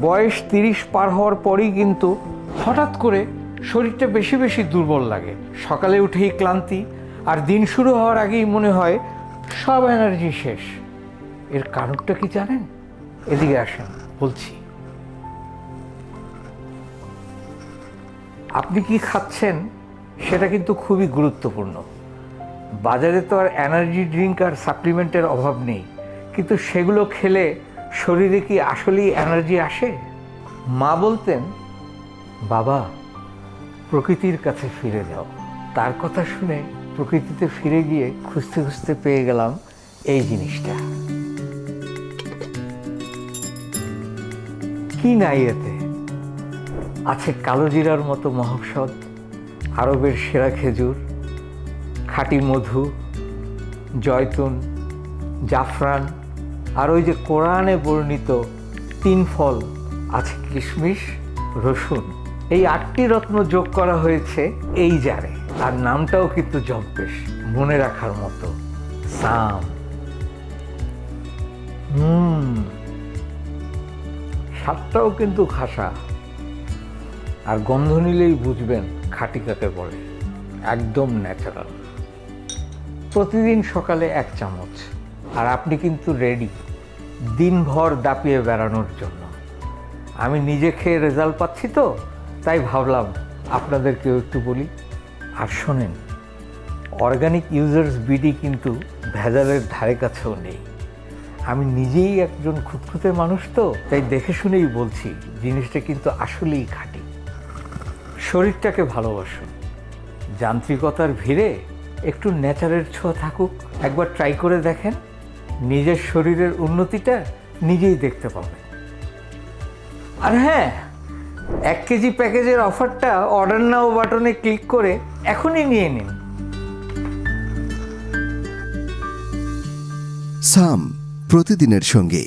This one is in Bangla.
বয়স 30 পার হওয়ার পরেই কিন্তু হঠাৎ করে শরীরটা বেশি বেশি দুর্বল লাগে। সকালে উঠেই ক্লান্তি, আর দিন শুরু হওয়ার আগেই মনে হয় সব এনার্জি শেষ। এর কারণটা কি জানেন? এদিকে আসেন, বলছি। আপনি কি খাচ্ছেন সেটা কিন্তু খুবই গুরুত্বপূর্ণ। বাজারে তো আর এনার্জি ড্রিঙ্ক আর সাপ্লিমেন্টের অভাব নেই, কিন্তু সেগুলো খেলে শরীরে কি আসলেই এনার্জি আসে? মা বলতেন, বাবা প্রকৃতির কাছে ফিরে যাও। তার কথা শুনে প্রকৃতিতে ফিরে গিয়ে খুঁজতে খুঁজতে পেয়ে গেলাম এই জিনিসটা। কি নাই এতে? আছে কালোজিরার মতো মহৌষধ, আরবের সেরা খেজুর, খাঁটি মধু, জয়তুন, জাফরান, আর ওই যে কোরআনে বর্ণিত 3 ফল, আছে কিশমিশ, রসুন। এই 8টি রত্ন যোগ করা হয়েছে এই জারে। আর নামটাও কিন্তু জম্পেশ, মনে রাখার মতো, সাম। স্বাদটাও কিন্তু খাসা, আর গন্ধ নিলেই বুঝবেন খাঁটি কাকে বলে। একদম ন্যাচারাল। প্রতিদিন সকালে 1 চামচ, আর আপনি কিন্তু রেডি দিনভর দাপিয়ে বেড়ানোর জন্য। আমি নিজে খেয়ে রেজাল্ট পাচ্ছি তো, তাই ভাবলাম আপনাদেরকেও একটু বলি। আর শোনেন, অর্গানিক ইউজার্স বিডি কিন্তু ভেজালের ধারে কাছেও নেই। আমি নিজেই একজন খুঁতখুঁতে মানুষ তো, তাই দেখে শুনেই বলছি, জিনিসটা কিন্তু আসলেই খাঁটি। শরীরটাকে ভালোবাসুন। যান্ত্রিকতার ভিড়ে একটু নেচারের ছোঁয়া থাকুক। একবার ট্রাই করে দেখেন, নিজের শরীরের উন্নতিটা নিজেই দেখতে পাবেন। আর হ্যাঁ, 1 কেজি প্যাকেজের অফারটা অর্ডার নাও বাটনে ক্লিক করে এখনই নিয়ে নিন। সাম, প্রতিদিনের সঙ্গে।